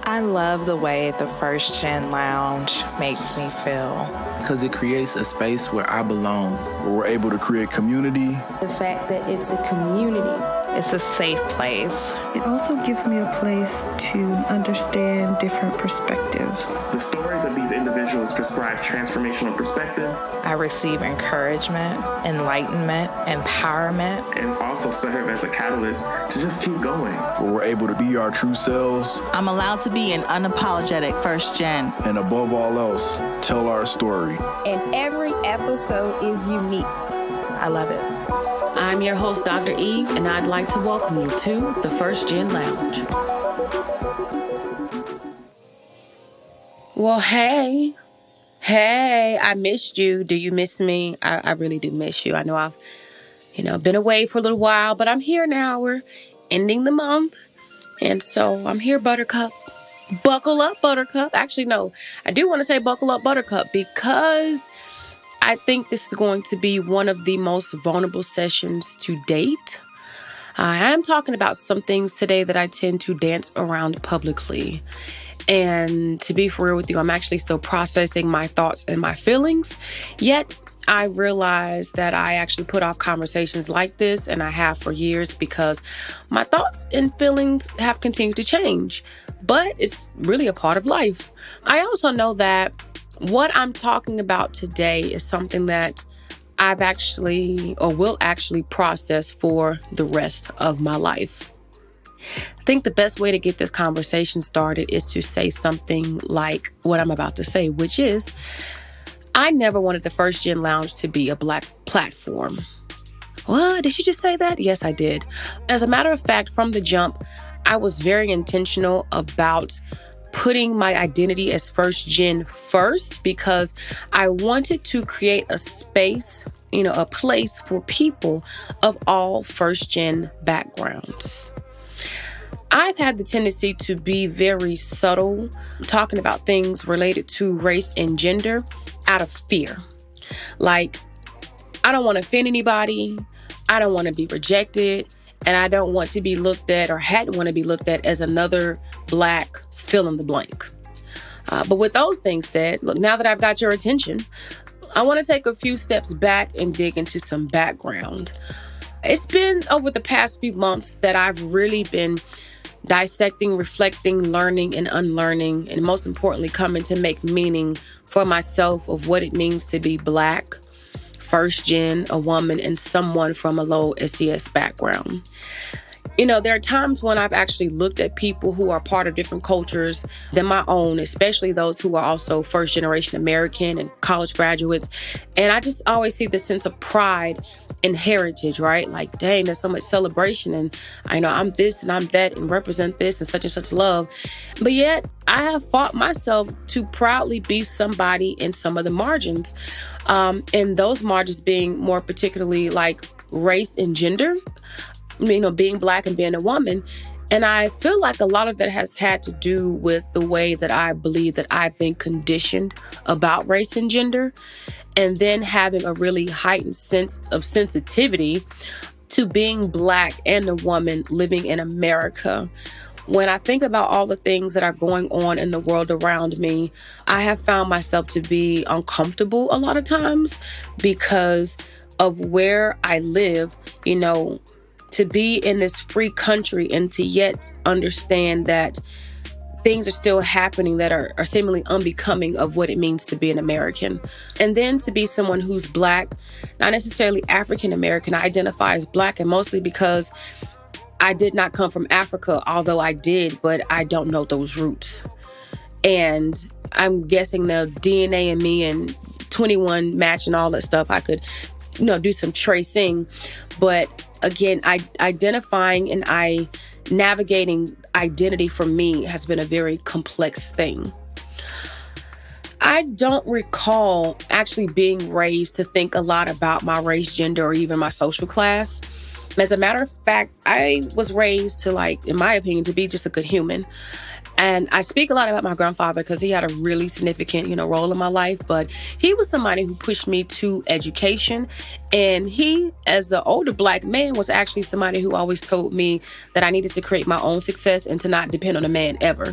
I love the way the First Gen Lounge makes me feel. Because it creates a space where I belong. Where we're able to create community. The fact that it's a community. It's a safe place. It also gives me a place to understand different perspectives. The stories of these individuals prescribe transformational perspective. I receive encouragement, enlightenment, empowerment. And also serve as a catalyst to just keep going. Where we're able to be our true selves. I'm allowed to be an unapologetic first gen. And above all else, tell our story. And every episode is unique. I love it. I'm your host, Dr. Eve, and I'd like to welcome you to the First Gen Lounge. Well, hey, I missed you. Do you miss me? I really do miss you. I know I've, been away for a little while, but I'm here now. We're ending the month. And so I'm here, Buttercup. Buckle up, Buttercup. Actually, no, I do want to say buckle up, Buttercup, because I think this is going to be one of the most vulnerable sessions to date. I am talking about some things today that I tend to dance around publicly. And to be for real with you, I'm actually still processing my thoughts and my feelings. Yet I realize that I actually put off conversations like this, and I have for years, because my thoughts and feelings have continued to change. But it's really a part of life. I also know that what I'm talking about today is something that I've actually, or will actually process for the rest of my life. I think the best way to get this conversation started is to say something like what I'm about to say, which is, I never wanted the First Gen Lounge to be a Black platform. What? Did she just say that? Yes, I did. As a matter of fact, from the jump, I was very intentional about putting my identity as First Gen first, because I wanted to create a space, a place for people of all First Gen backgrounds. I've had the tendency to be very subtle, talking about things related to race and gender out of fear. Like, I don't want to offend anybody. I don't want to be rejected. And I don't want to be looked at, or hadn't want to be looked at, as another Black fill in the blank. But with those things said, look, now that I've got your attention, I want to take a few steps back and dig into some background. It's been over the past few months that I've really been dissecting, reflecting, learning, and unlearning, and most importantly, coming to make meaning for myself of what it means to be Black, First Gen, a woman, and someone from a low SES background. There are times when I've actually looked at people who are part of different cultures than my own, especially those who are also first generation American and college graduates. And I just always see this sense of pride and heritage, right? Like, dang, there's so much celebration, and I know I'm this and I'm that and represent this and such love. But yet I have fought myself to proudly be somebody in some of the margins. And those margins being more particularly like race and gender, being Black and being a woman. And I feel like a lot of that has had to do with the way that I believe that I've been conditioned about race and gender, and then having a really heightened sense of sensitivity to being Black and a woman living in America. When I think about all the things that are going on in the world around me, I have found myself to be uncomfortable a lot of times because of where I live, to be in this free country and to yet understand that things are still happening that are seemingly unbecoming of what it means to be an American. And then to be someone who's Black, not necessarily African American. I identify as Black, and mostly because I did not come from Africa, although I did, but I don't know those roots. And I'm guessing the DNA in me and 21 match and all that stuff, I could, do some tracing. But again, identifying and navigating identity for me has been a very complex thing. I don't recall actually being raised to think a lot about my race, gender, or even my social class. As a matter of fact, I was raised to, in my opinion, to be just a good human. And I speak a lot about my grandfather because he had a really significant, role in my life. But he was somebody who pushed me to education And he, as an older Black man, was actually somebody who always told me that I needed to create my own success and to not depend on a man ever.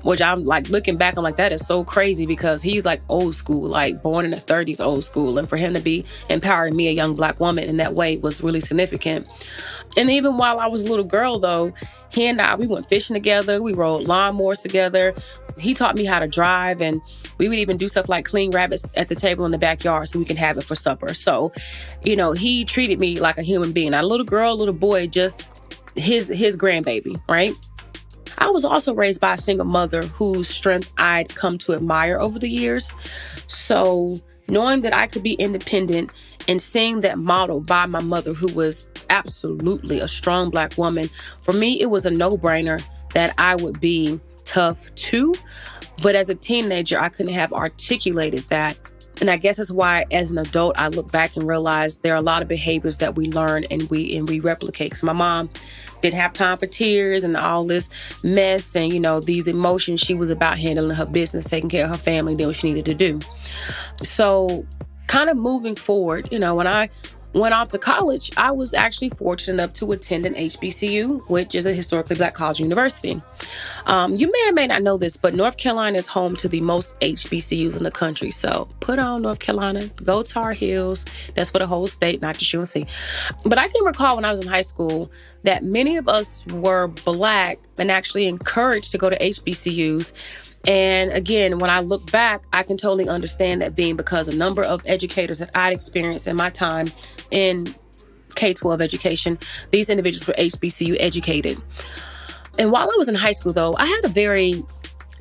Which I'm like, looking back, I'm like, that is so crazy because he's like old school, like born in the 30s, old school. And for him to be empowering me, a young Black woman, in that way was really significant. And even while I was a little girl, though, he and I, we went fishing together. We rode lawnmowers together. He taught me how to drive, and we would even do stuff like clean rabbits at the table in the backyard so we can have it for supper. So, he treated me like a human being, not a little girl, a little boy, just his grandbaby, right? I was also raised by a single mother whose strength I'd come to admire over the years. So knowing that I could be independent and seeing that model by my mother, who was absolutely a strong Black woman, for me, it was a no-brainer that I would be tough too. But as a teenager, I couldn't have articulated that. And I guess that's why as an adult, I look back and realize there are a lot of behaviors that we learn and we replicate. Because my mom didn't have time for tears and all this mess and, these emotions. She was about handling her business, taking care of her family, doing what she needed to do. So kind of moving forward, when I went off to college, I was actually fortunate enough to attend an HBCU, which is a historically Black college university. You may or may not know this, but North Carolina is home to the most HBCUs in the country. So put on North Carolina, go Tar Heels. That's for the whole state, not just UNC. But I can recall when I was in high school that many of us were Black and actually encouraged to go to HBCUs. And again, when I look back, I can totally understand that being because a number of educators that I'd experienced in my time in K-12 education, these individuals were HBCU educated. And while I was in high school, though, I had a very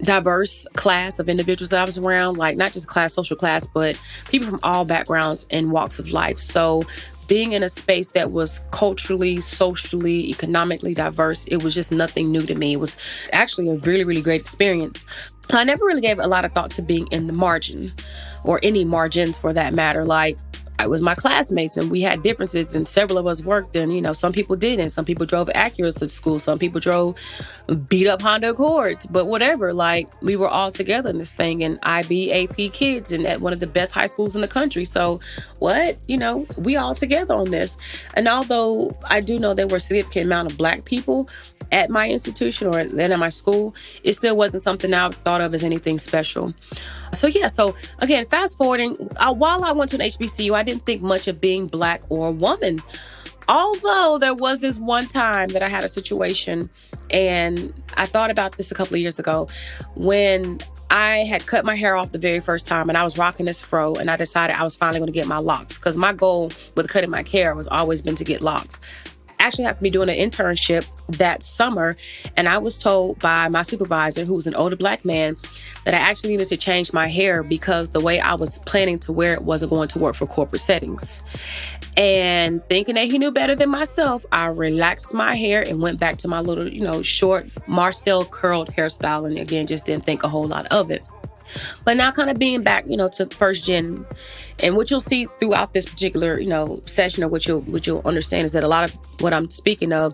diverse class of individuals that I was around, like not just class, social class, but people from all backgrounds and walks of life. So being in a space that was culturally, socially, economically diverse, it was just nothing new to me. It was actually a really, really great experience. I never really gave a lot of thought to being in the margin or any margins for that matter. Like, I was my classmates and we had differences and several of us worked and, some people didn't. Some people drove Acuras to school. Some people drove beat up Honda Accords, but whatever, like we were all together in this thing and IB, AP kids and at one of the best high schools in the country. So we all together on this. And although I do know there were a significant amount of Black people at my institution or then at my school, it still wasn't something I thought of as anything special. So again, fast forwarding, while I went to an HBCU, I didn't think much of being Black or a woman. Although there was this one time that I had a situation, and I thought about this a couple of years ago, when I had cut my hair off the very first time and I was rocking this fro, and I decided I was finally going to get my locks because my goal with cutting my hair was always been to get locks. Actually happened to be doing an internship that summer, and I was told by my supervisor, who was an older Black man, that I actually needed to change my hair because the way I was planning to wear it wasn't going to work for corporate settings. And thinking that he knew better than myself, I relaxed my hair and went back to my little, short Marcel curled hairstyle, and again, just didn't think a whole lot of it. But now kind of being back, to first gen, and what you'll see throughout this particular, session, or what you'll understand is that a lot of what I'm speaking of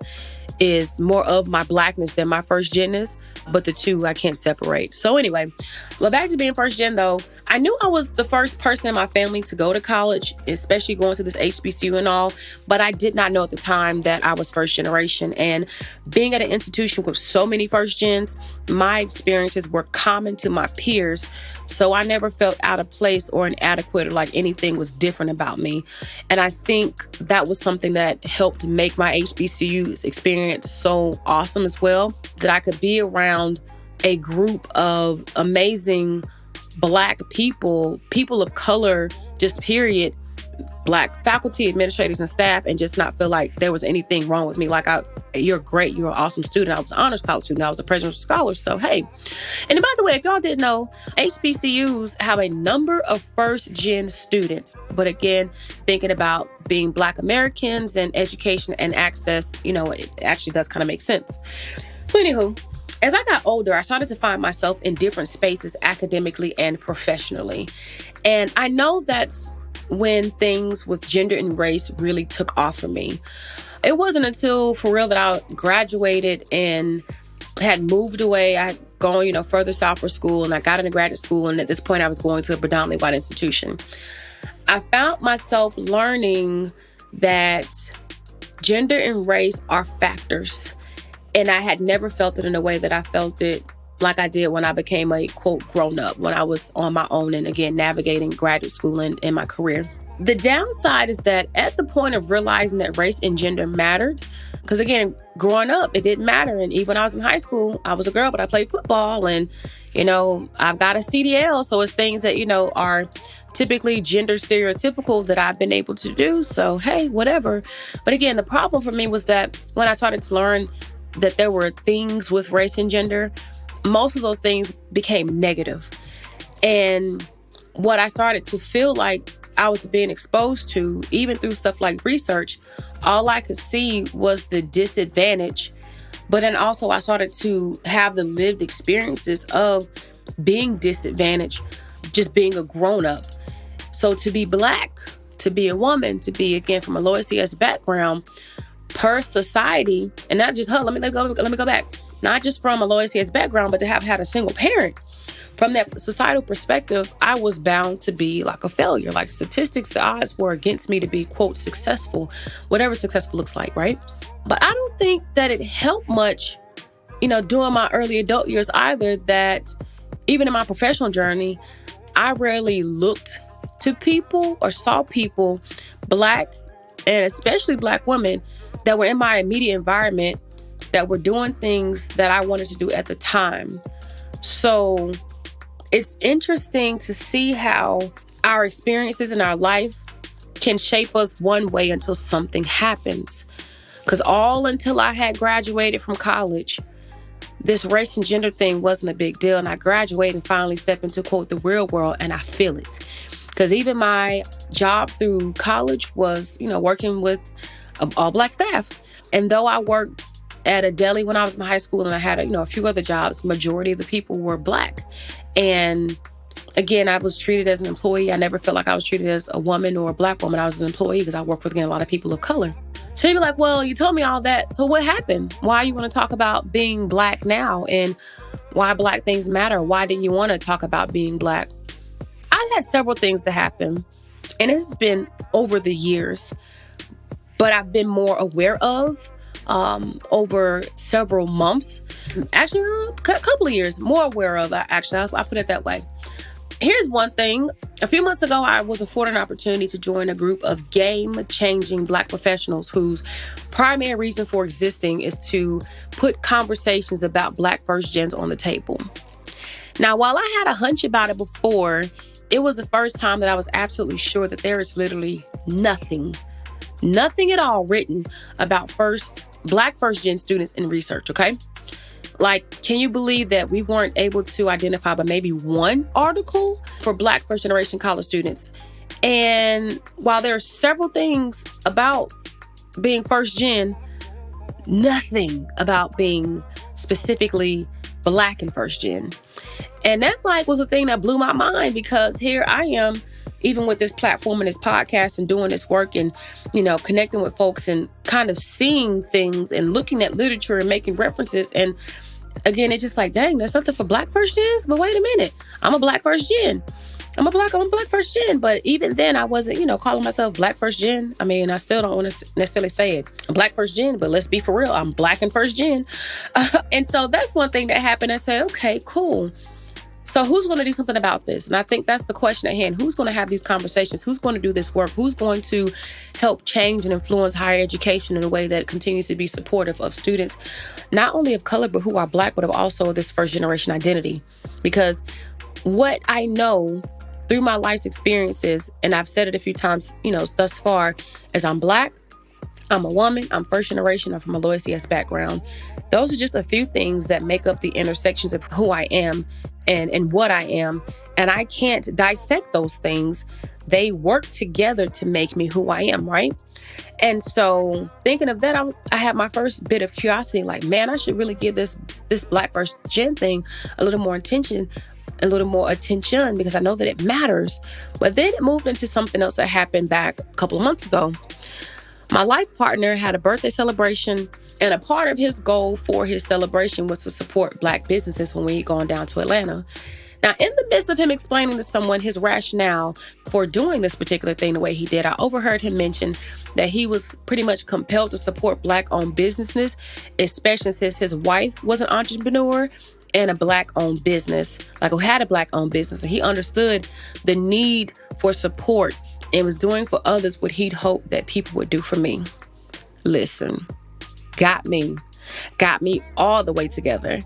is more of my Blackness than my first genness, but the two I can't separate. So anyway, well, back to being first gen though, I knew I was the first person in my family to go to college, especially going to this HBCU and all, but I did not know at the time that I was first generation. And being at an institution with so many first gens, my experiences were common to my peers. So I never felt out of place or inadequate or like anything was different about me. And I think that was something that helped make my HBCU experience so awesome as well, that I could be around a group of amazing Black people of color, just period, Black faculty, administrators, and staff, and just not feel like there was anything wrong with me. Like, you're great. You're an awesome student. I was an honors college student. I was a presidential scholar. So, hey. And by the way, if y'all didn't know, HBCUs have a number of first-gen students. But again, thinking about being Black Americans and education and access, it actually does kind of make sense. So, anywho, as I got older, I started to find myself in different spaces academically and professionally. And I know that's when things with gender and race really took off for me. It wasn't until, for real, that I graduated and had moved away. I had gone, further south for school, and I got into graduate school. And at this point, I was going to a predominantly white institution. I found myself learning that gender and race are factors. And I had never felt it in a way that I felt it like I did when I became a, quote, grown up, when I was on my own and, again, navigating graduate school and in my career. The downside is that at the point of realizing that race and gender mattered, because, again, growing up, it didn't matter. And even when I was in high school, I was a girl, but I played football. And, I've got a CDL. So it's things that, are typically gender stereotypical that I've been able to do. So, hey, whatever. But again, the problem for me was that when I started to learn that there were things with race and gender, most of those things became negative. And what I started to feel like I was being exposed to, even through stuff like research, all I could see was the disadvantage. But then also I started to have the lived experiences of being disadvantaged, just being a grown-up. So to be Black, to be a woman, to be, again, from a low SES background, per society, and not just her, let me go back. Not just from a low SES background, but to have had a single parent. From that societal perspective, I was bound to be like a failure. Like statistics, the odds were against me to be, quote, successful, whatever successful looks like, right? But I don't think that it helped much, during my early adult years either, that even in my professional journey, I rarely looked to people or saw people, Black and especially Black women, that were in my immediate environment that were doing things that I wanted to do at the time. So it's interesting to see how our experiences in our life can shape us one way until something happens. Because all until I had graduated from college, this race and gender thing wasn't a big deal. And I graduated and finally stepped into, quote, the real world, and I feel it. Because even my job through college was, working with all Black staff. And though I worked at a deli when I was in high school and I had, a few other jobs, majority of the people were Black. And again, I was treated as an employee. I never felt like I was treated as a woman or a Black woman. I was an employee because I worked with, again, a lot of people of color. So you'd be like, well, you told me all that. So what happened? Why you want to talk about being Black now and why Black things matter? Why do you want to talk about being Black? I've had several things to happen, and this has been over the years, but I've been more aware of over several months. Actually, a couple of years, more aware of, actually. I'll put it that way. Here's one thing. A few months ago, I was afforded an opportunity to join a group of game-changing Black professionals whose primary reason for existing is to put conversations about Black first gens on the table. Now, while I had a hunch about it before, it was the first time that I was absolutely sure that there is literally nothing at all written about Black first gen students in research, okay? Like, can you believe that we weren't able to identify but maybe one article for Black first generation college students? And while there are several things about being first gen, nothing about being specifically Black and first gen. And that was a thing that blew my mind, because here I am, even with this platform and this podcast and doing this work and, connecting with folks and kind of seeing things and looking at literature and making references. And again, it's just like, dang, there's something for Black first gens? But wait a minute, I'm a Black first gen. I'm a Black first gen. But even then, I wasn't, calling myself Black first gen. I mean, I still don't want to necessarily say it. I'm Black first gen, but let's be for real. I'm Black and first gen. And so that's one thing that happened. I said, okay, cool. So who's going to do something about this? And I think that's the question at hand. Who's going to have these conversations? Who's going to do this work? Who's going to help change and influence higher education in a way that continues to be supportive of students, not only of color, but who are Black, but of also this first generation identity? Because what I know through my life's experiences, and I've said it a few times, thus far, is I'm Black, I'm a woman, I'm first generation, I'm from a low SES background. Those are just a few things that make up the intersections of who I am and what I am. And I can't dissect those things. They work together to make me who I am, right? And so thinking of that, I had my first bit of curiosity, like, man, I should really give this Black first gen thing a little more attention, because I know that it matters. But then it moved into something else that happened back a couple of months ago. My life partner had a birthday celebration, and a part of his goal for his celebration was to support Black businesses when we had gone down to Atlanta. Now, in the midst of him explaining to someone his rationale for doing this particular thing the way he did, I overheard him mention that he was pretty much compelled to support Black-owned businesses, especially since his wife was an entrepreneur and a Black-owned business, like who had a Black-owned business. And he understood the need for support and was doing for others what he'd hoped that people would do for me. Listen, got me all the way together.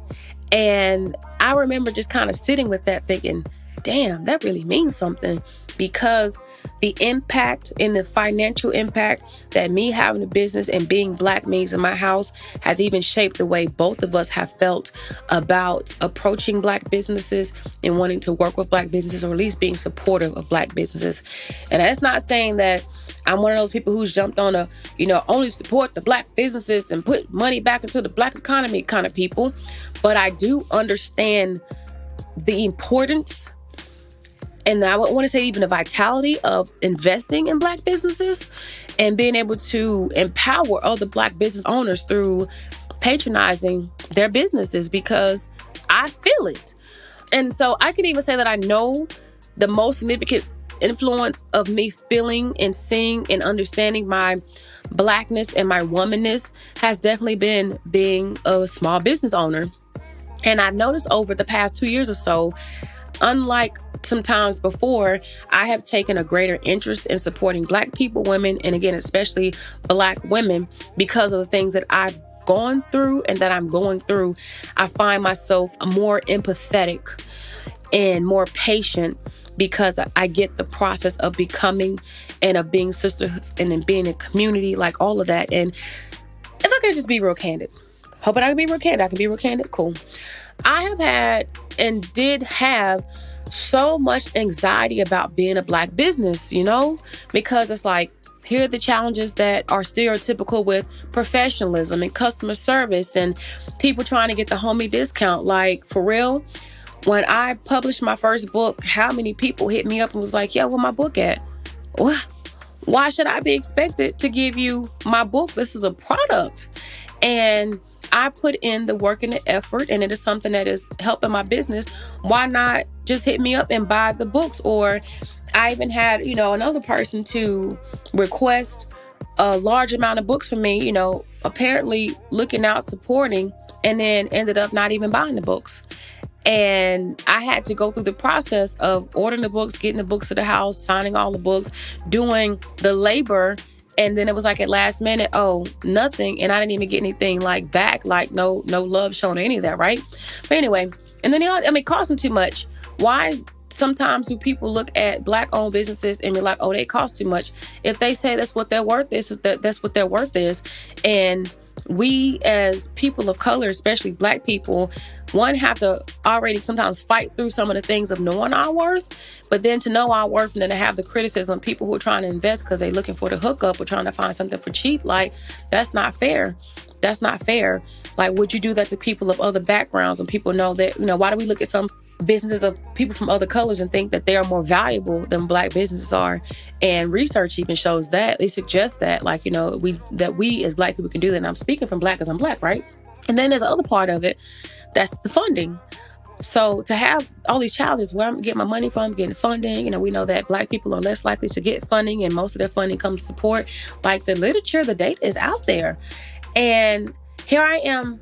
And I remember just kind of sitting with that thinking, damn, that really means something, because the impact and the financial impact that me having a business and being Black means in my house has even shaped the way both of us have felt about approaching Black businesses and wanting to work with Black businesses, or at least being supportive of Black businesses. And that's not saying that I'm one of those people who's jumped on only support the Black businesses and put money back into the Black economy kind of people. But I do understand the importance, and I would want to say even the vitality of investing in Black businesses and being able to empower other Black business owners through patronizing their businesses, because I feel it. And so I can even say that I know the most significant influence of me feeling and seeing and understanding my Blackness and my womanness has definitely been being a small business owner. And I've noticed over the past 2 years or so, unlike sometimes before, I have taken a greater interest in supporting Black people, women, and again, especially Black women, because of the things that I've gone through and that I'm going through. I find myself more empathetic and more patient, because I get the process of becoming and of being sisters and then being in community, like all of that. And if I can just be real candid, hoping I can be real candid. I can be real candid. Cool. I have had and did have so much anxiety about being a Black business, because it's like, here are the challenges that are stereotypical with professionalism and customer service and people trying to get the homie discount. Like, for real, when I published my first book, how many people hit me up and was like, yo, where my book at? What? Why should I be expected to give you my book? This is a product. And I put in the work and the effort, and it is something that is helping my business. Why not just hit me up and buy the books? Or I even had, another person to request a large amount of books from me, apparently looking out, supporting, and then ended up not even buying the books. And I had to go through the process of ordering the books, getting the books to the house, signing all the books, doing the labor. And then it was like at last minute, oh, nothing. And I didn't even get anything like back, like no love shown or any of that, right? But anyway, and then it costing too much. Why sometimes do people look at Black-owned businesses and be like, oh, they cost too much? If they say that's what their worth is, that's what their worth is. And we as people of color, especially Black people, have to already sometimes fight through some of the things of knowing our worth, but then to know our worth and then to have the criticism, people who are trying to invest because they're looking for the hookup or trying to find something for cheap, like, that's not fair. That's not fair. Like, would you do that to people of other backgrounds? And people know that, why do we look at some businesses of people from other colors and think that they are more valuable than Black businesses are? And research even shows that. It suggests that, like, we as Black people can do that. And I'm speaking from Black because I'm Black, right? And then there's the other part of it, that's the funding. So to have all these challenges, where I'm getting my money from, getting funding, we know that Black people are less likely to get funding, and most of their funding comes to support. Like, the literature, the data is out there. And here I am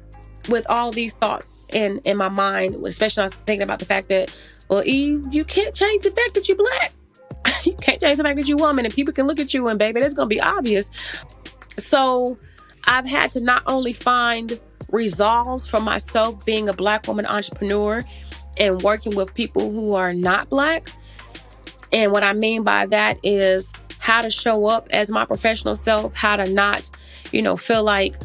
with all these thoughts in my mind, especially when I was thinking about the fact that, well, Eve, you can't change the fact that you're Black. You can't change the fact that you're a woman, and people can look at you and, baby, that's going to be obvious. So I've had to not only find resolves for myself being a Black woman entrepreneur and working with people who are not Black. And what I mean by that is how to show up as my professional self, how to not, feel like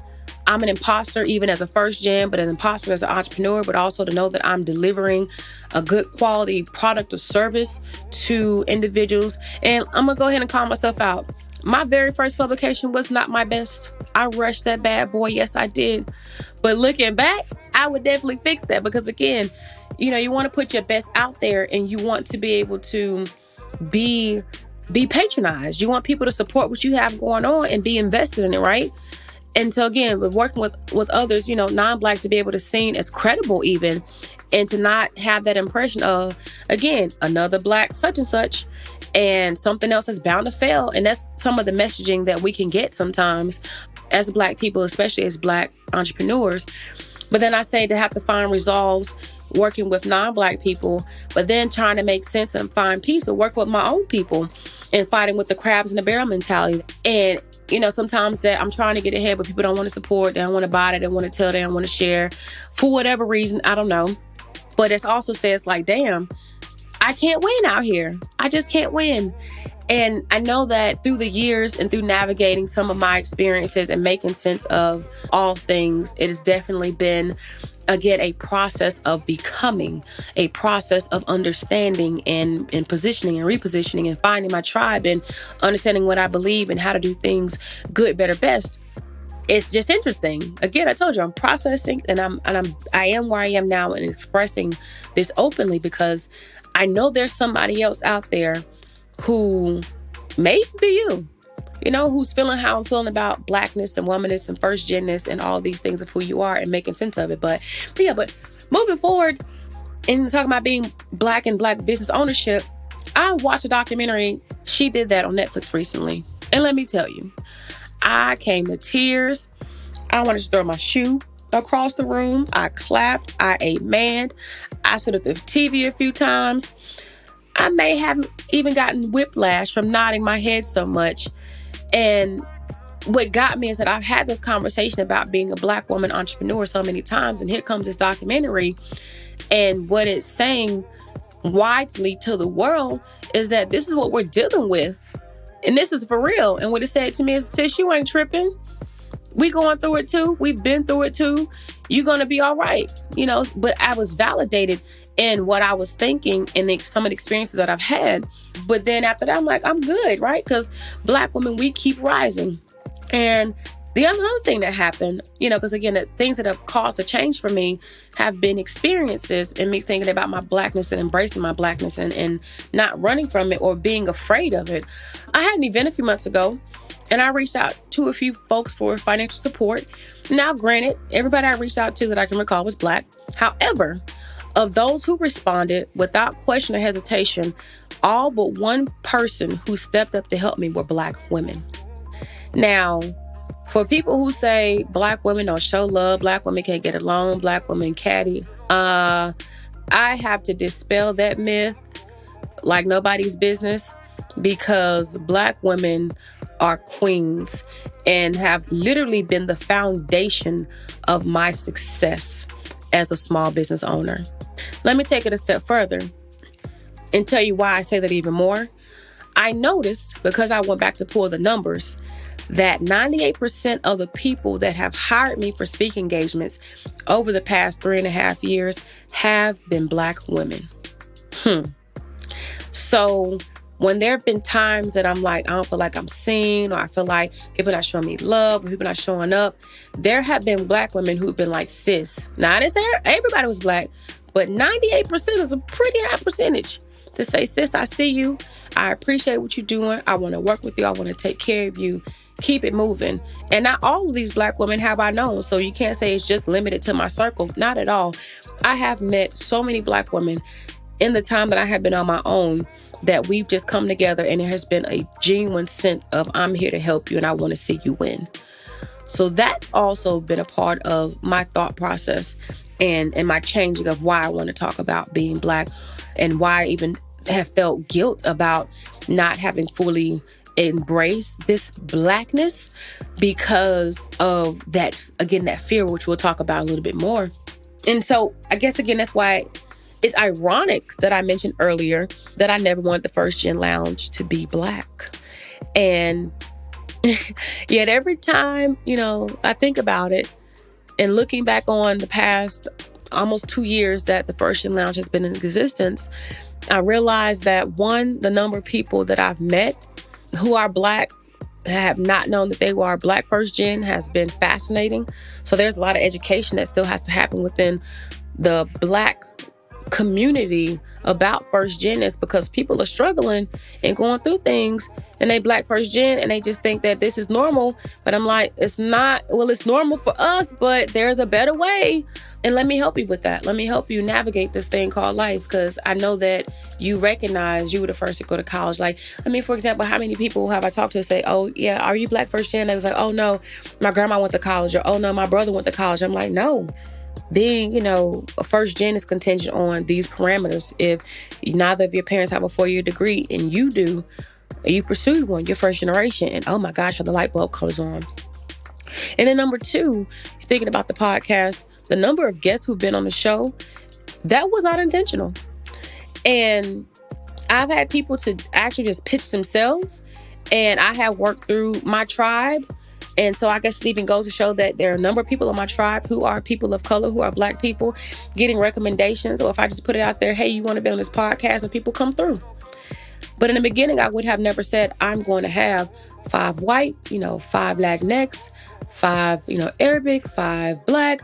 I'm an imposter even as a first gen, but an imposter as an entrepreneur, but also to know that I'm delivering a good quality product or service to individuals. And I'm going to go ahead and call myself out. My very first publication was not my best. I rushed that bad boy. Yes, I did. But looking back, I would definitely fix that, because again, you want to put your best out there, and you want to be able to be patronized. You want people to support what you have going on and be invested in it, right? And so again, with working with others, non-Blacks, to be able to seen as credible even, And to not have that impression of, again, another Black such and such, and something else is bound to fail. And that's some of the messaging that we can get sometimes as Black people, especially as Black entrepreneurs. But then I say to have to find resolves working with non-Black people, but then trying to make sense and find peace or work with my own people and fighting with the crabs in the barrel mentality. And, sometimes that I'm trying to get ahead, but people don't want to support, they don't want to buy it, they don't want to tell, they don't want to share for whatever reason. I don't know. But it also says like, damn, I can't win out here. I just can't win. And I know that through the years and through navigating some of my experiences and making sense of all things, it has definitely been, again, a process of becoming, a process of understanding and positioning and repositioning and finding my tribe and understanding what I believe and how to do things good, better, best. It's just interesting. Again, I told you I'm processing and I am where I am now and expressing this openly because I know there's somebody else out there who may be you, who's feeling how I'm feeling about Blackness and womanness and first genness and all these things of who you are and making sense of it. But moving forward and talking about being Black and Black business ownership, I watched a documentary. She did that on Netflix recently. And let me tell you, I came to tears. I wanted to throw my shoe across the room. I clapped. I amened. I stood at the TV a few times. I may have even gotten whiplash from nodding my head so much. And what got me is that I've had this conversation about being a Black woman entrepreneur so many times. And here comes this documentary. And what it's saying widely to the world is that this is what we're dealing with. And this is for real. And what it said to me is, sis, you ain't tripping. We going through it too. We've been through it too. You're going to be all right. But I was validated in what I was thinking and some of the experiences that I've had. But then after that, I'm like, I'm good, right? Because Black women, we keep rising. And the other thing that happened, because again, the things that have caused a change for me have been experiences and me thinking about my Blackness and embracing my Blackness and not running from it or being afraid of it. I had an event a few months ago and I reached out to a few folks for financial support. Now, granted, everybody I reached out to that I can recall was Black. However, of those who responded without question or hesitation, all but one person who stepped up to help me were Black women. Now, for people who say Black women don't show love, Black women can't get along, Black women catty, I have to dispel that myth like nobody's business because Black women are queens and have literally been the foundation of my success as a small business owner. Let me take it a step further and tell you why I say that even more. I noticed, because I went back to pull the numbers, that 98% of the people that have hired me for speaking engagements over the past 3.5 years have been Black women. So when there have been times that I'm like, I don't feel like I'm seen, or I feel like people not showing me love, or people not showing up, there have been Black women who've been like, sis. Now, I didn't say everybody was Black, but 98% is a pretty high percentage to say, sis, I see you. I appreciate what you're doing. I want to work with you. I want to take care of you. Keep it moving. And not all of these Black women have I known. So you can't say it's just limited to my circle. Not at all. I have met so many Black women in the time that I have been on my own that we've just come together and it has been a genuine sense of I'm here to help you and I want to see you win. So that's also been a part of my thought process and my changing of why I want to talk about being Black and why I even have felt guilt about not having fully embraced this Blackness because of that, again, that fear, which we'll talk about a little bit more. And so I guess, again, that's why it's ironic that I mentioned earlier that I never wanted the First Gen Lounge to be Black. And yet every time, I think about it and looking back on the past almost 2 years that the First Gen Lounge has been in existence, I realized that one, the number of people that I've met who are Black have not known that they were Black First Gen has been fascinating. So there's a lot of education that still has to happen within the Black community about first gen is because people are struggling and going through things and they Black first gen and they just think that this is normal. But I'm like, it's not. Well, it's normal for us, but there's a better way. And let me help you with that. Let me help you navigate this thing called life, because I know that you recognize you were the first to go to college. Like, I mean, for example, how many people have I talked to say, oh, yeah, are you Black first gen? They was like, oh, no, my grandma went to college, or oh, no, my brother went to college. I'm like, no. Being, a first gen is contingent on these parameters. If neither of your parents have a 4-year degree and you do, you pursued one, you're first generation, and oh my gosh, how the light bulb comes on. And then number 2, thinking about the podcast, the number of guests who've been on the show, that was not intentional. And I've had people to actually just pitch themselves, and I have worked through my tribe. And so I guess it even goes to show that there are a number of people in my tribe who are people of color, who are Black people, getting recommendations. Or if I just put it out there, hey, you want to be on this podcast, and people come through. But in the beginning, I would have never said I'm going to have 5 white, 5 Latinx, 5, Arabic, 5 Black.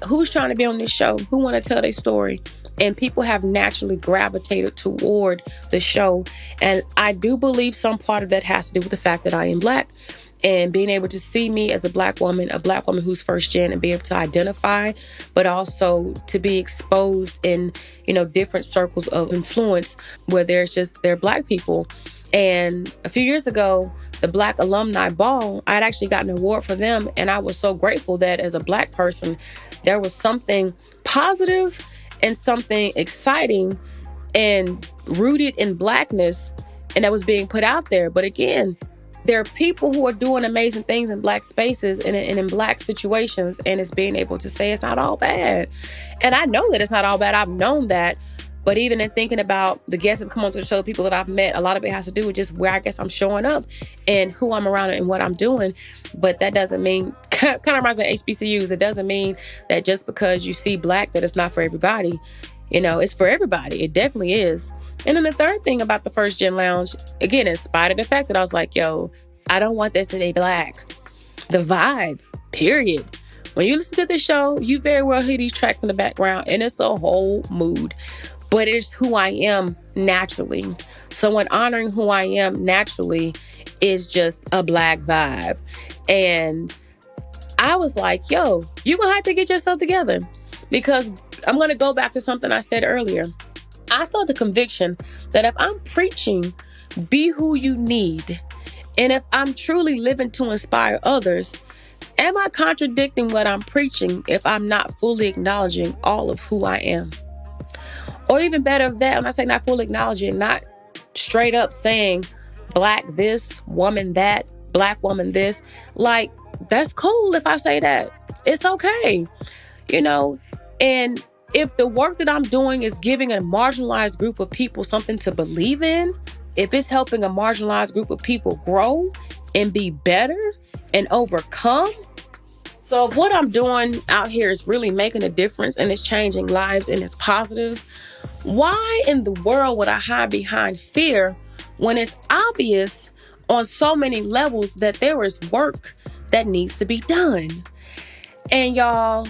Who's trying to be on this show? Who want to tell their story? And people have naturally gravitated toward the show. And I do believe some part of that has to do with the fact that I am Black. And being able to see me as a Black woman who's first gen, and be able to identify, but also to be exposed in, different circles of influence where they're Black people. And a few years ago, the Black Alumni Ball, I had actually gotten an award for them. And I was so grateful that as a Black person, there was something positive and something exciting and rooted in Blackness, and that was being put out there. But again, there are people who are doing amazing things in Black spaces and in Black situations, and it's being able to say it's not all bad. And I know that it's not all bad. I've known that. But even in thinking about the guests that come onto the show, the people that I've met, a lot of it has to do with just where I guess I'm showing up and who I'm around and what I'm doing. But that doesn't mean, kind of reminds me of HBCUs, it doesn't mean that just because you see Black that it's not for everybody. It's for everybody. It definitely is. And then the third thing about the First Gen Lounge, again, in spite of the fact that I was like, yo, I don't want this to be Black. The vibe, period. When you listen to the show, you very well hear these tracks in the background, and it's a whole mood. But it's who I am naturally. So when honoring who I am naturally is just a Black vibe. And I was like, yo, you're going to have to get yourself together. Because I'm going to go back to something I said earlier. I felt the conviction that if I'm preaching, be who you need, and if I'm truly living to inspire others, am I contradicting what I'm preaching if I'm not fully acknowledging all of who I am? Or even better of that, when I say not fully acknowledging, not straight up saying Black this, woman that, Black woman this. Like, that's cool if I say that. It's okay. And if the work that I'm doing is giving a marginalized group of people something to believe in, if it's helping a marginalized group of people grow and be better and overcome. So if what I'm doing out here is really making a difference and it's changing lives and it's positive, why in the world would I hide behind fear when it's obvious on so many levels that there is work that needs to be done? And y'all,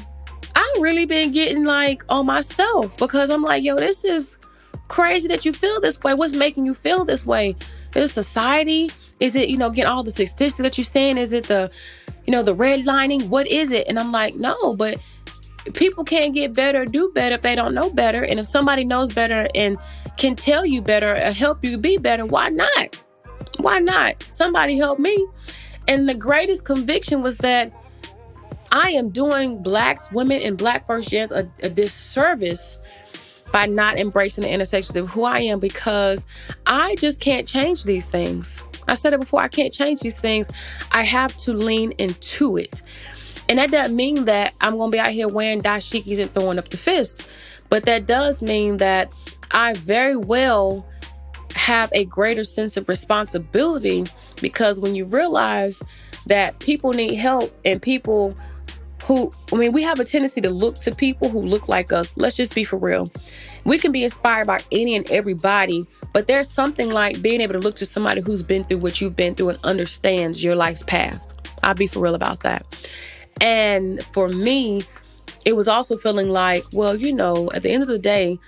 I've really been getting on myself, because I'm like, yo, this is crazy that you feel this way. What's making you feel this way? Is society? Is it, getting all the statistics that you're saying? Is it the redlining? What is it? And I'm like, no, but people can't get better or do better if they don't know better. And if somebody knows better and can tell you better or help you be better, why not? Why not? Somebody help me. And the greatest conviction was that I am doing Blacks, women, and Black first gens a disservice by not embracing the intersections of who I am, because I just can't change these things. I said it before, I can't change these things. I have to lean into it. And that doesn't mean that I'm going to be out here wearing dashikis and throwing up the fist. But that does mean that I very well have a greater sense of responsibility, because when you realize that people need help and people we have a tendency to look to people who look like us. Let's just be for real. We can be inspired by any and everybody, but there's something like being able to look to somebody who's been through what you've been through and understands your life's path. I'll be for real about that. And for me, it was also feeling like, well, at the end of the day,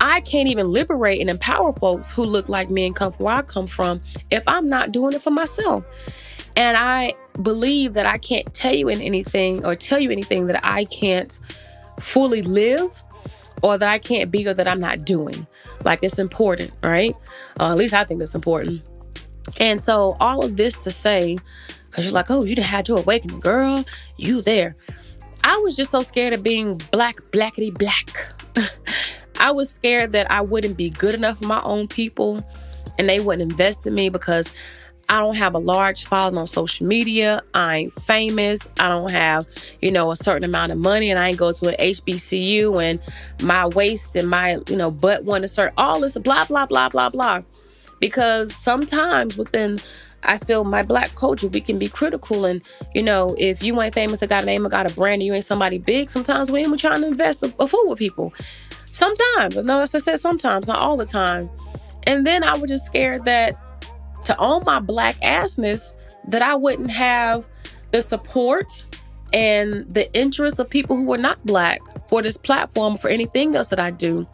I can't even liberate and empower folks who look like me and come from where I come from if I'm not doing it for myself. And I believe that I can't tell you anything that I can't fully live, or that I can't be, or that I'm not doing. Like, it's important, right? At least I think it's important. And so all of this to say, because you're like, oh, you done had your awakening, girl. You there. I was just so scared of being blackity black. I was scared that I wouldn't be good enough for my own people and they wouldn't invest in me because I don't have a large following on social media. I ain't famous. I don't have, a certain amount of money, and I ain't go to an HBCU, and my waist and my, butt want to start all this blah, blah, blah, blah, blah. Because sometimes within, I feel, my Black culture, we can be critical. And, if you ain't famous or got a name or got a brand and you ain't somebody big, sometimes we ain't trying to invest a fool with people. Sometimes. No, as I said, sometimes, not all the time. And then I was just scared that to own my Black assness, that I wouldn't have the support and the interest of people who were not Black for this platform, for anything else that I do.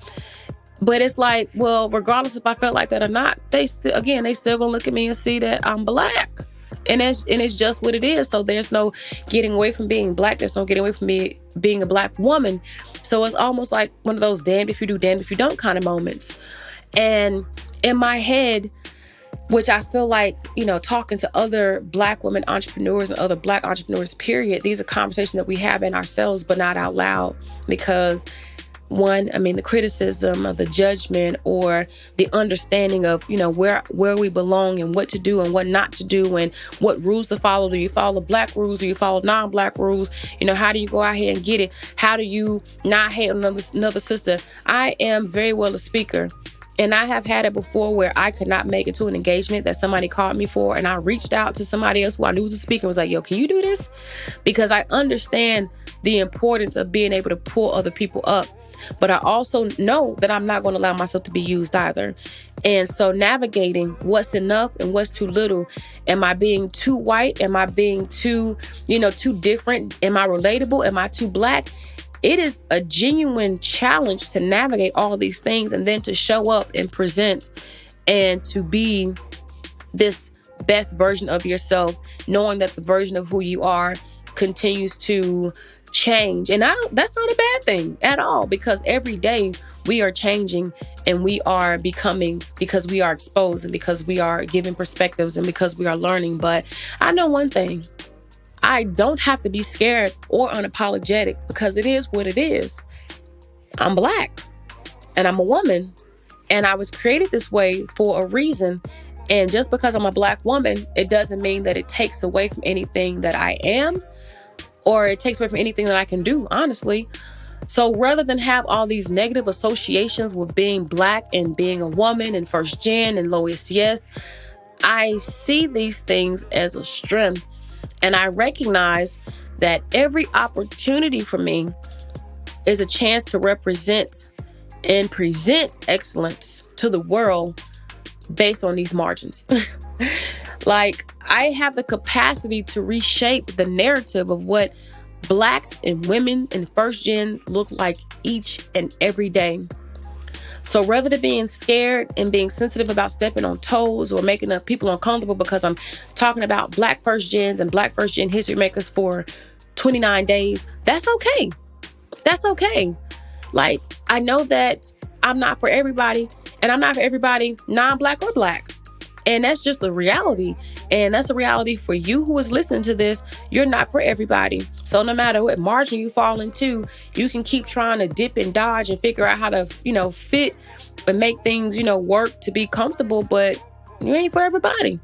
But it's like, well, regardless if I felt like that or not, they still gonna look at me and see that I'm Black. And it's just what it is. So there's no getting away from being Black. There's no getting away from me being a Black woman. So it's almost like one of those damned if you do, damned if you don't kind of moments. And in my head, which I feel like, talking to other Black women entrepreneurs and other Black entrepreneurs, period, these are conversations that we have in ourselves, but not out loud. Because one, the criticism of the judgment or the understanding of, where we belong and what to do and what not to do and what rules to follow. Do you follow Black rules? Do you follow non-Black rules? How do you go out here and get it? How do you not hate another sister? I am very well a speaker. And I have had it before where I could not make it to an engagement that somebody called me for. And I reached out to somebody else who I knew was a speaker and was like, yo, can you do this? Because I understand the importance of being able to pull other people up. But I also know that I'm not going to allow myself to be used either. And so navigating what's enough and what's too little. Am I being too white? Am I being too different? Am I relatable? Am I too Black? It is a genuine challenge to navigate all these things and then to show up and present and to be this best version of yourself, knowing that the version of who you are continues to change. And that's not a bad thing at all, because every day we are changing and we are becoming, because we are exposed and because we are giving perspectives and because we are learning. But I know one thing. I don't have to be scared or unapologetic, because it is what it is. I'm Black and I'm a woman, and I was created this way for a reason. And just because I'm a Black woman, it doesn't mean that it takes away from anything that I am, or it takes away from anything that I can do, honestly. So rather than have all these negative associations with being Black and being a woman and first gen and low SES, I see these things as a strength. And I recognize that every opportunity for me is a chance to represent and present excellence to the world based on these margins. Like, I have the capacity to reshape the narrative of what Blacks and women and first gen look like each and every day. So rather than being scared and being sensitive about stepping on toes or making people uncomfortable because I'm talking about Black first gens and Black first gen history makers for 29 days, that's okay. That's okay. Like, I know that I'm not for everybody, and I'm not for everybody non-Black or Black. And that's just the reality. And that's a reality for you who is listening to this. You're not for everybody. So no matter what margin you fall into, you can keep trying to dip and dodge and figure out how to, fit and make things, work to be comfortable. But you ain't for everybody.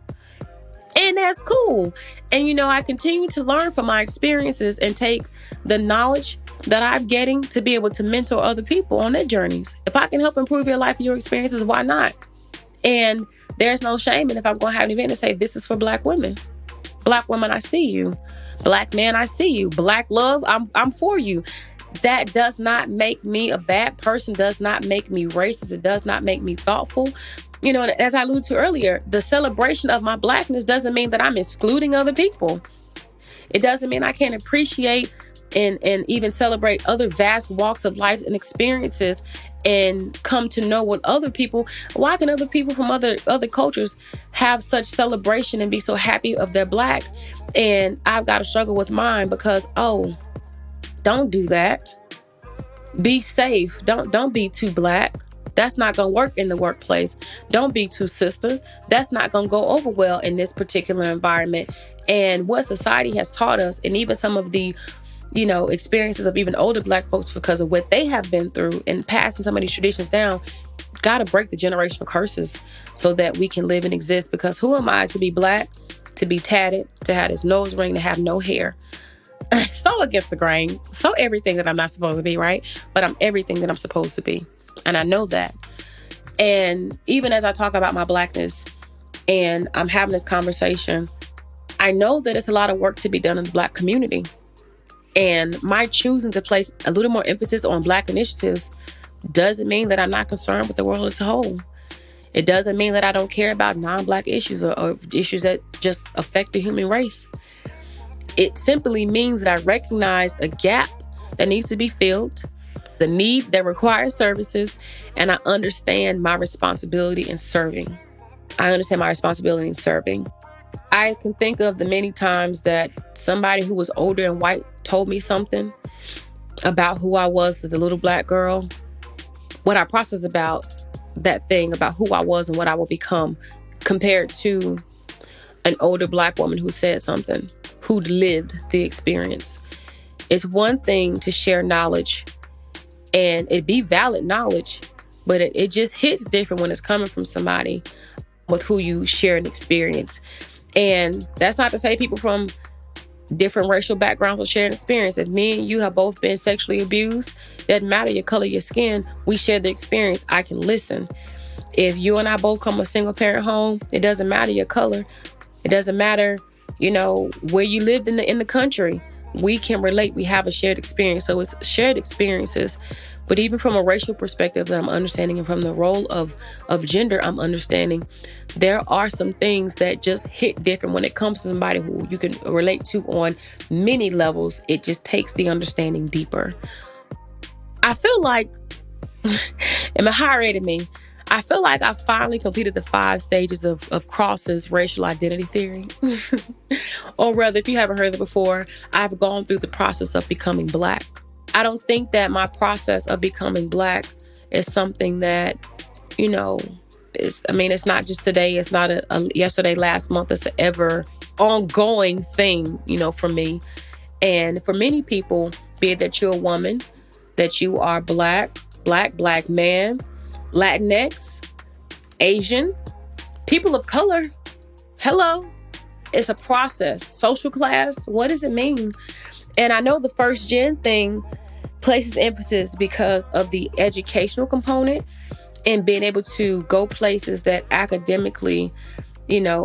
And that's cool. And, I continue to learn from my experiences and take the knowledge that I'm getting to be able to mentor other people on their journeys. If I can help improve your life and your experiences, why not? And there's no shame in if I'm going to have an event and say, this is for Black women. Black women, I see you. Black man, I see you. Black love, I'm for you. That does not make me a bad person, does not make me racist. It does not make me thoughtful. As I alluded to earlier, the celebration of my Blackness doesn't mean that I'm excluding other people. It doesn't mean I can't appreciate and even celebrate other vast walks of life and experiences and come to know what other people, why can other people from other cultures have such celebration and be so happy of their Black? And I've got to struggle with mine because, don't do that. Be safe. Don't be too Black. That's not going to work in the workplace. Don't be too sister. That's not going to go over well in this particular environment. And what society has taught us, and even some of the experiences of even older Black folks because of what they have been through and passing some of these traditions down, got to break the generational curses so that we can live and exist. Because who am I to be Black, to be tatted, to have this nose ring, to have no hair? So against the grain, so everything that I'm not supposed to be, right? But I'm everything that I'm supposed to be. And I know that. And even as I talk about my Blackness and I'm having this conversation, I know that it's a lot of work to be done in the Black community. And my choosing to place a little more emphasis on Black initiatives doesn't mean that I'm not concerned with the world as a whole. It doesn't mean that I don't care about non-Black issues or issues that just affect the human race. It simply means that I recognize a gap that needs to be filled, the need that requires services, and I understand my responsibility in serving. I can think of the many times that somebody who was older and white told me something about who I was as a little Black girl. What I process about that thing, about who I was and what I will become, compared to an older Black woman who said something, who lived the experience. It's one thing to share knowledge, and it be valid knowledge, but it just hits different when it's coming from somebody with who you share an experience. And that's not to say people from different racial backgrounds will share an experience. If me and you have both been sexually abused, doesn't matter your color, your skin, we share the experience. I can listen. If you and I both come from a single parent home, it doesn't matter your color. It doesn't matter, where you lived in the country. We can relate. We have a shared experience. So it's shared experiences. But even from a racial perspective that I'm understanding, and from the role of gender, I'm understanding there are some things that just hit different when it comes to somebody who you can relate to on many levels. It just takes the understanding deeper. I feel like, and it highlighted me, I feel like I finally completed the 5 stages of Cross's racial identity theory. Or rather, if you haven't heard it before, I've gone through the process of becoming Black. I don't think that my process of becoming Black is something that, it's not just today. It's not a yesterday, last month. It's an ever ongoing thing, for me. And for many people, be it that you're a woman, that you are Black man, Latinx, Asian, people of color. Hello. It's a process. Social class. What does it mean? And I know the first gen thing places emphasis because of the educational component and being able to go places that academically,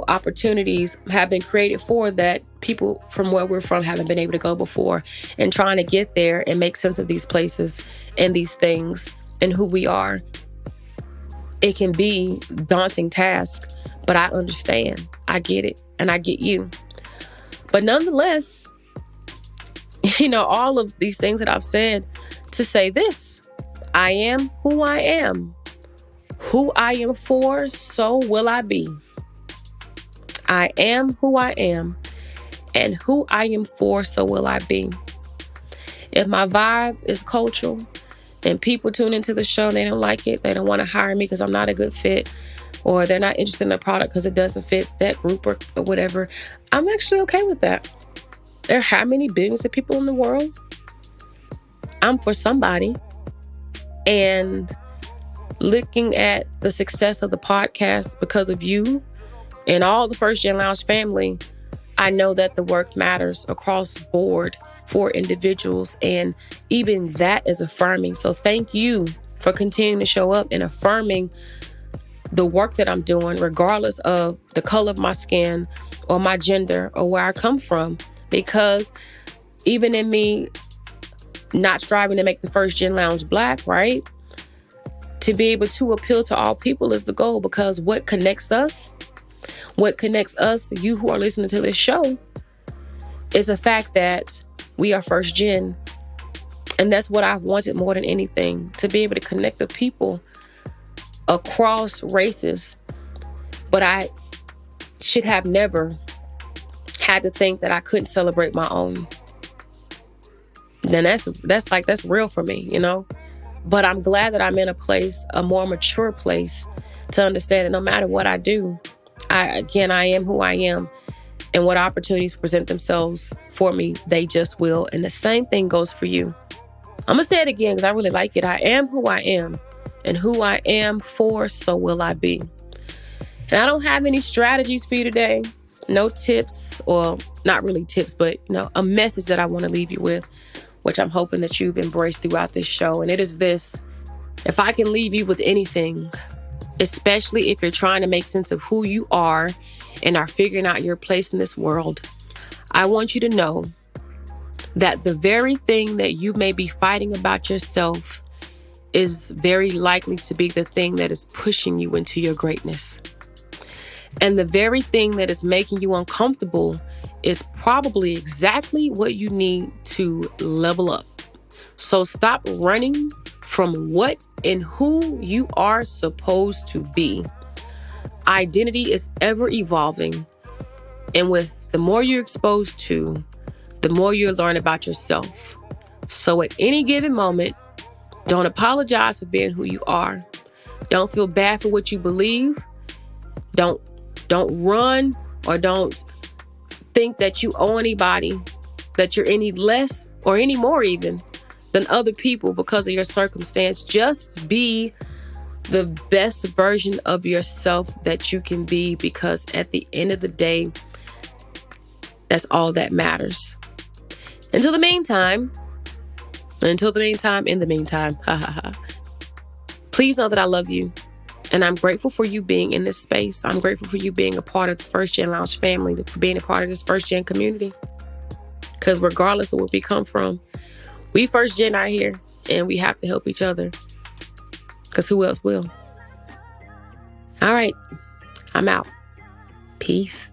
opportunities have been created for that people from where we're from haven't been able to go before, and trying to get there and make sense of these places and these things and who we are. It can be a daunting task, but I understand. I get it, and I get you. But nonetheless, all of these things that I've said to say this: I am who I am. Who I am for, so will I be. I am who I am, and who I am for, so will I be. If my vibe is cultural and people tune into the show and they don't like it, they don't want to hire me because I'm not a good fit, or they're not interested in the product because it doesn't fit that group or whatever, I'm actually okay with that. There are how many billions of people in the world? I'm for somebody. And looking at the success of the podcast because of you and all the First Gen Lounge family, I know that the work matters across the board for individuals, and even that is affirming. So thank you for continuing to show up and affirming the work that I'm doing, regardless of the color of my skin or my gender or where I come from. Because even in me not striving to make the First Gen Lounge Black, right? To be able to appeal to all people is the goal, because what connects us, you who are listening to this show, is the fact that We are first gen. And that's what I've wanted more than anything, to be able to connect with people across races. But I should have never had to think that I couldn't celebrate my own. And that's real for me, you know? But I'm glad that I'm in a more mature place to understand that no matter what I do, I am who I am. And what opportunities present themselves for me, they just will. And the same thing goes for you. I'm going to say it again because I really like it. I am who I am. And who I am for, so will I be. And I don't have any strategies for you today. No tips, or not really tips, but a message that I want to leave you with, which I'm hoping that you've embraced throughout this show. And it is this: if I can leave you with anything, especially if you're trying to make sense of who you are and are figuring out your place in this world, I want you to know that the very thing that you may be fighting about yourself is very likely to be the thing that is pushing you into your greatness. And the very thing that is making you uncomfortable is probably exactly what you need to level up. So stop running from what and who you are supposed to be. Identity is ever evolving. And with the more you're exposed to, the more you learn about yourself. So at any given moment, don't apologize for being who you are. Don't feel bad for what you believe. Don't run, or don't think that you owe anybody, that you're any less or any more even than other people because of your circumstance. Just be the best version of yourself that you can be, because at the end of the day, that's all that matters. In the meantime, please know that I love you. And I'm grateful for you being in this space. I'm grateful for you being a part of the First Gen Lounge family, for being a part of this First Gen community. Because regardless of where we come from, we First Gen out here, and we have to help each other. Because who else will? All right, I'm out. Peace.